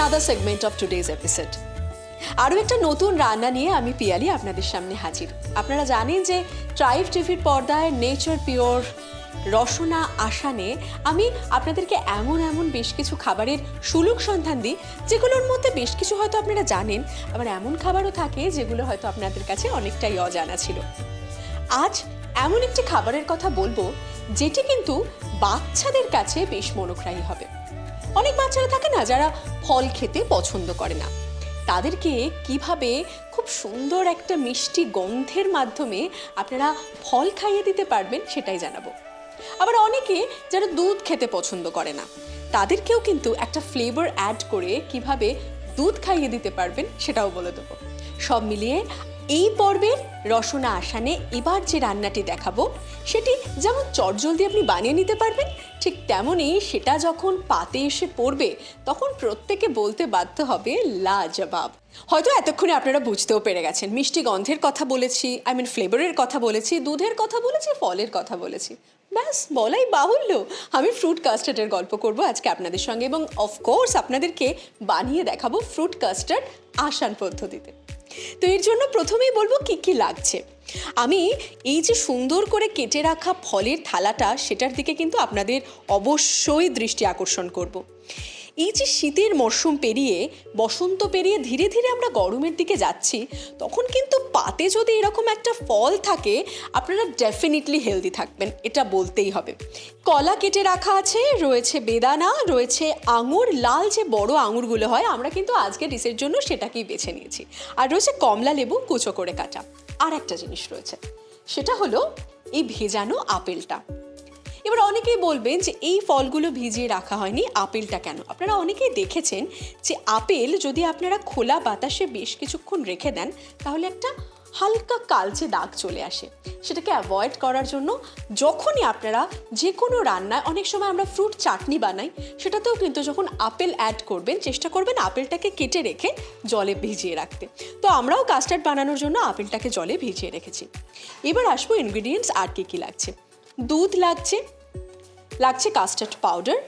another segment of today's episode. আরও একটা নতুন রান্না নিয়ে আমি পিয়ালি আপনাদের সামনে হাজির। আপনারা জানেন যে ট্রাইব টিভির পর্দায় নেচার পিওর রসনা আসানে আমি আপনাদেরকে এমন বেশ কিছু খাবারের সুলুক সন্ধান দিই, যেগুলোর মধ্যে বেশ কিছু হয়তো আপনারা জানেন, আবার এমন খাবারও থাকে যেগুলো হয়তো আপনাদের কাছে অনেকটাই অজানা ছিল। আজ এমন একটি খাবারের কথা বলবো যেটি কিন্তু বাচ্চাদের কাছে বেশ মনোগ্রাহী হবে। অনেক বাচ্চারা থাকে না যারা ফল খেতে পছন্দ করে না, তাদেরকে কিভাবে খুব সুন্দর একটা মিষ্টি গন্ধের মাধ্যমে আপনারা ফল খাইয়ে দিতে পারবেন সেটাই জানাবো। আবার অনেকে যারা দুধ খেতে পছন্দ করে না, তাদেরকেও কিন্তু একটা ফ্লেভার অ্যাড করে কিভাবে দুধ খাইয়ে দিতে পারবেন সেটাও বলে দেবো। সব মিলিয়ে এই পর্বের রসনা আসানে এবার যে রান্নাটি দেখাবো সেটি যেমন চটজলদি আপনি বানিয়ে নিতে পারবেন, ঠিক তেমনই সেটা যখন পাতে এসে পড়বে তখন প্রত্যেকে বলতে বাধ্য হবে লাজবাব। হয়তো এতক্ষণে আপনারা বুঝতেও পেরে গেছেন, মিষ্টি গন্ধের কথা বলেছি, ফ্লেভারের কথা বলেছি, দুধের কথা বলেছি, ফলের কথা বলেছি, ব্যাস বলাই বাহুল্য আমি ফ্রুট কাস্টার্ডের গল্প করব আজকে আপনাদের সঙ্গে, এবং অফকোর্স আপনাদেরকে বানিয়ে দেখাবো ফ্রুট কাস্টার্ড আসান পদ্ধতিতে। তো এর জন্য প্রথমেই বলবো কি কি লাগছে। আমি এই যে সুন্দর করে কেটে রাখা ফলের থালাটা, সেটার দিকে কিন্তু আপনাদের অবশ্যই দৃষ্টি আকর্ষণ করব। এই যে শীতের মরশুম পেরিয়ে বসন্ত পেরিয়ে ধীরে ধীরে আমরা গরমের দিকে যাচ্ছি, তখন কিন্তু পাতে যদি এরকম একটা ফল থাকে আপনারা ডেফিনেটলি হেলদি থাকবেন, এটা বলতেই হবে। কলা কেটে রাখা আছে, রয়েছে বেদানা, রয়েছে আঙুর, লাল যে বড় আঙুরগুলো হয়, আমরা কিন্তু আজকে ডিশের জন্য সেটাকেই বেছে নিয়েছি, আর রয়েছে কমলা লেবু কুচো করে কাটা। আর একটা জিনিস রয়েছে, সেটা হলো এই ভেজানো আপেলটা। এবার অনেকেই বলবেন যে এই ফলগুলো ভিজিয়ে রাখা হয়নি, আপেলটা কেন? আপনারা অনেকেই দেখেছেন যে আপেল যদি আপনারা খোলা বাতাসে বেশ কিছুক্ষণ রেখে দেন তাহলে একটা হালকা কালচে দাগ চলে আসে। সেটাকে অ্যাভয়েড করার জন্য যখনই আপনারা যে কোনো রান্নায়, অনেক সময় আমরা ফ্রুট চাটনি বানাই, সেটাতেও কিন্তু যখন আপেল অ্যাড করবেন চেষ্টা করবেন আপেলটাকে কেটে রেখে জলে ভিজিয়ে রাখতে। তো আমরাও কাস্টার্ড বানানোর জন্য আপেলটাকে জলে ভিজিয়ে রেখেছি। এবার আসবো ইনগ্রিডিয়েন্টস আর কি লাগছে। দুধ লাগছে কাস্টার্ড পাউডার,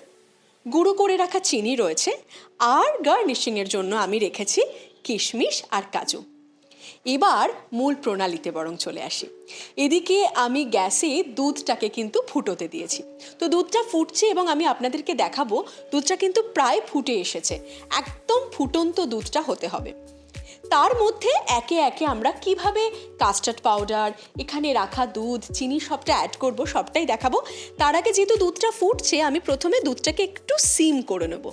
গুঁড়ো করে রাখা চিনি রয়েছে, আর গার্নিশিংয়ের জন্য আমি রেখেছি কিশমিশ আর কাজু। এবার মূল প্রণালীতে বরং চলে আসি। এদিকে আমি গ্যাসে দুধটাকে কিন্তু ফুটোতে দিয়েছি। তো দুধটা ফুটছে এবং আমি আপনাদেরকে দেখাবো দুধটা কিন্তু প্রায় ফুটে এসেছে। একদম ফুটন্ত দুধটা হতে হবে। তার মধ্যে একে একে আমরা কিভাবে কাস্টার্ড পাউডার, এখানে রাখা দুধ, চিনি সবটা অ্যাড করব, সবটাই দেখাবো। তার আগে যেহেতু দুধটা ফুটছে, আমি প্রথমে দুধটাকে একটু সিম করে নেব।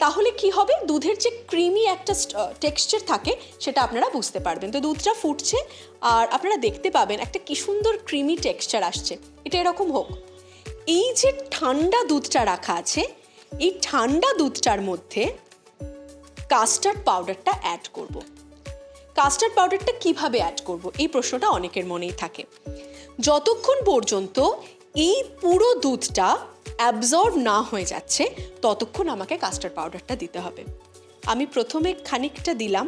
তাহলে কি হবে, দুধের যে ক্রিমি একটা টেক্সচার থাকে সেটা আপনারা বুঝতে পারবেন। তো দুধটা ফুটছে আর আপনারা দেখতে পাবেন একটা কি সুন্দর ক্রিমি টেক্সচার আসছে। এটা এরকম হোক। এই যে ঠান্ডা দুধটা রাখা আছে, এই ঠান্ডা দুধটার মধ্যে কাস্টার্ড পাউডারটা অ্যাড করব। কাস্টার্ড পাউডারটা কিভাবে অ্যাড করব, এই প্রশ্নটা অনেকের মনেই থাকে। যতক্ষণ পর্যন্ত এই পুরো দুধটা অ্যাবজর্ব না হয়ে যাচ্ছে ততক্ষণ আমাকে কাস্টার্ড পাউডারটা দিতে হবে। আমি প্রথমে খানিকটা দিলাম,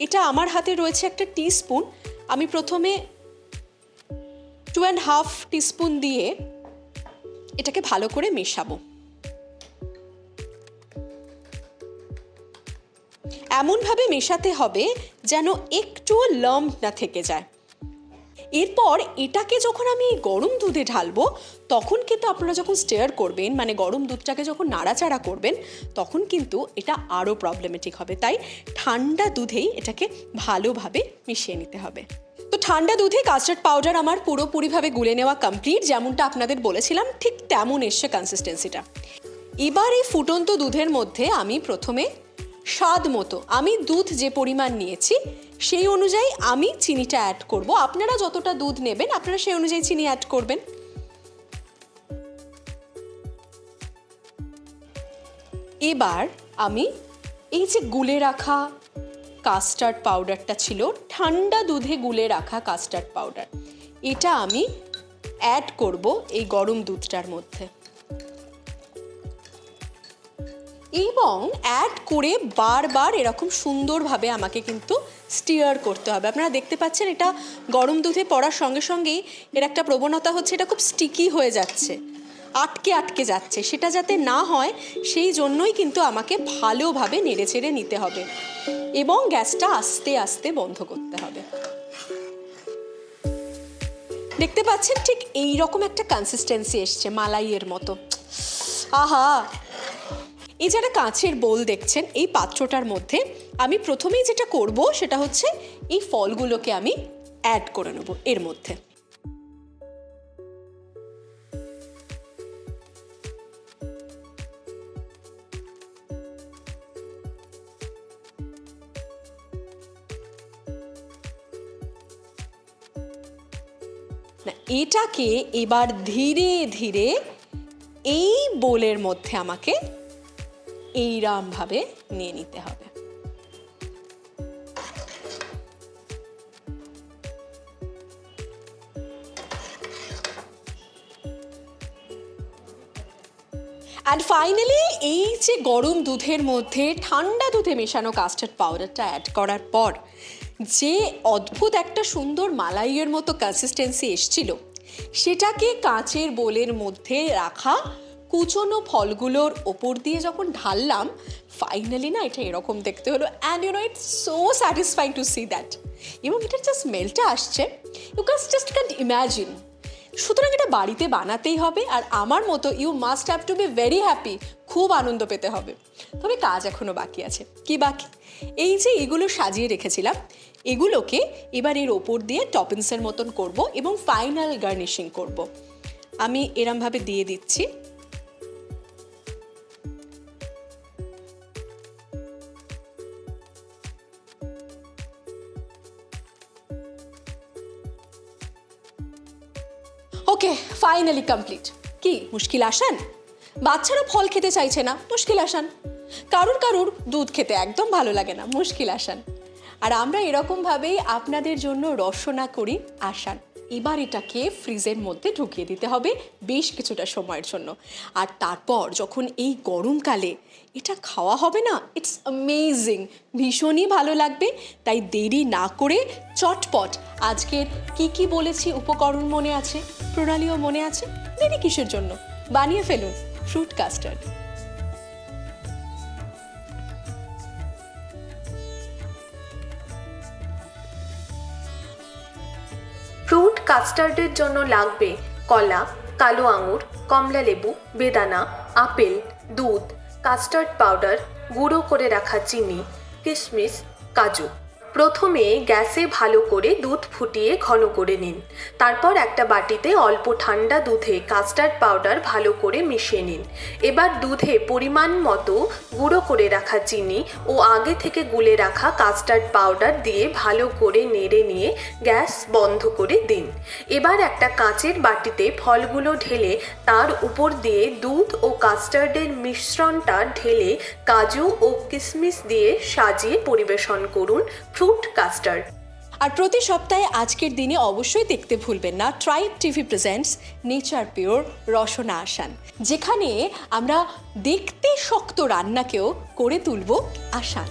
এটা আমার হাতে রয়েছে একটা টিস্পুন। আমি প্রথমে 2.5 টিস্পুন দিয়ে এটাকে ভালো করে মেশাবো। এমনভাবে মেশাতে হবে যেন একটুও লাম্প না থেকে যায়। এরপর এটাকে যখন আমি গরম দুধে ঢালবো তখন কিন্তু আপনারা যখন স্টিয়ার করবেন, গরম দুধটাকে যখন নাড়াচাড়া করবেন, তখন কিন্তু এটা আরও প্রবলেমেটিক হবে। তাই ঠান্ডা দুধেই এটাকে ভালোভাবে মিশিয়ে নিতে হবে। তো ঠান্ডা দুধে কাস্টার্ড পাউডার আমার পুরোপুরিভাবে গুলে নেওয়া কমপ্লিট। যেমনটা আপনাদের বলেছিলাম ঠিক তেমন এসছে কনসিস্টেন্সিটা। এবার এই ফুটন্ত দুধের মধ্যে আমি প্রথমে স্বাদ মতো, আমি দুধ যে পরিমাণ নিয়েছি সেই অনুযায়ী আমি চিনিটা অ্যাড করব। আপনারা যতটা দুধ নেবেন আপনারা সেই অনুযায়ী চিনি অ্যাড করবেন। এবার আমি এই যে গুলে রাখা কাস্টার্ড পাউডারটা ছিল, ঠান্ডা দুধে গুলে রাখা কাস্টার্ড পাউডার, এটা আমি অ্যাড করব এই গরম দুধটার মধ্যে। এবং অ্যাড করে বারবার এরকম সুন্দরভাবে আমাকে কিন্তু স্টিয়ার করতে হবে। আপনারা দেখতে পাচ্ছেন এটা গরম দুধে পড়ার সঙ্গে সঙ্গেই এর একটা প্রবণতা হচ্ছে, এটা খুব স্টিকি হয়ে যাচ্ছে। আটকে আটকে যাচ্ছে, সেটা যাতে না হয় সেই জন্যই কিন্তু আমাকে ভালোভাবে নেড়েচেড়ে নিতে হবে এবং গ্যাসটা আস্তে আস্তে বন্ধ করতে হবে। দেখতে পাচ্ছেন ঠিক এই রকম একটা কনসিস্টেন্সি এসছে, মালাইয়ের মতো। আহা, এই যারা কাঁচের বোল দেখছেন, এই পাত্রটার মধ্যে আমি প্রথমেই যেটা করব সেটা হচ্ছে এই ফলগুলোকে আমি অ্যাড করে নেব এর মধ্যে। এটাকে এবার ধীরে ধীরে এই বোলের মধ্যে আমাকে এইরকমভাবে নিয়ে নিতে হবে। অ্যান্ড ফাইনালি এই যে গরম দুধের মধ্যে ঠান্ডা দুধে মেশানো কাস্টার্ড পাউডারটা অ্যাড করার পর যে অদ্ভুত একটা সুন্দর মালাইয়ের মতো কনসিস্টেন্সি এসছিল, সেটাকে কাঁচের বোলের মধ্যে রাখা কুচনো ফলগুলোর ওপর দিয়ে যখন ঢাললাম, ফাইনালি না এটা এরকম দেখতে হলো। And you know it's so satisfying to see that. এবং এটার যে স্মেলটা আসছে, ইউ জাস্ট ক্যান্ট ইম্যাজিন। সুতরাং এটা বাড়িতে বানাতেই হবে, আর আমার মতো you must have to be very happy, খুব আনন্দ পেতে হবে। তবে কাজ এখনও বাকি আছে। কি বাকি? এই যে এগুলো সাজিয়ে রেখেছিলাম, এগুলোকে এবার এর ওপর দিয়ে টপিংসের মতন করব এবং ফাইনাল গার্নিশিং করব। আমি এরমভাবে দিয়ে দিচ্ছি। ওকে, ফাইনালি কমপ্লিট। কি মুশকিল আসান? বাচ্চারা ফল খেতে চাইছে না, মুশকিল আসান। কারুর কারুর দুধ খেতে একদম ভালো লাগে না, মুশকিল আসান। আর আমরা এরকমভাবেই আপনাদের জন্য রসনা করি আসান। এবার এটাকে ফ্রিজের মধ্যে ঢুকিয়ে দিতে হবে বেশ কিছুটা সময়ের জন্য। আর তারপর যখন এই গরমকালে এটা খাওয়া হবে না, ইটস অ্যামেজিং, ভীষণই ভালো লাগবে। তাই দেরি না করে চটপট আজকের কি বলেছি উপকরণ মনে আছে, প্রণালীও মনে আছে, দেরি কিসের জন্য, বানিয়ে ফেলুন ফ্রুট কাস্টার্ড। ফ্রুট কাস্টার্ডের জন্য লাগবে কলা, কালো আঙুর, কমলা লেবু, বেদানা, আপেল, দুধ, কাস্টার্ড পাউডার, গুঁড়ো করে রাখা চিনি, কিশমিশ, কাজু। প্রথমে গ্যাসে ভালো করে দুধ ফুটিয়ে ঘন করে নিন। তারপর একটা বাটিতে অল্প ঠান্ডা দুধে কাস্টার্ড পাউডার ভালো করে মিশিয়ে নিন। এবার দুধে পরিমাণ মতো গুঁড়ো করে রাখা চিনি ও আগে থেকে গুলে রাখা কাস্টার্ড পাউডার দিয়ে ভালো করে নেড়ে নিয়ে গ্যাস বন্ধ করে দিন। এবার একটা কাঁচের বাটিতে ফলগুলো ঢেলে তার উপর দিয়ে দুধ ও কাস্টার্ডের মিশ্রণটা ঢেলে কাজু ও কিশমিশ দিয়ে সাজিয়ে পরিবেশন করুন ফ্রুট কাস্টার্ড। আর প্রতি সপ্তাহে আজকের দিনে অবশ্যই দেখতে ভুলবেন না tribe TV presents nature pure Rasna আসান, যেখানে আমরা দেখতে শক্ত রান্নাকেও করে তুলব আসান।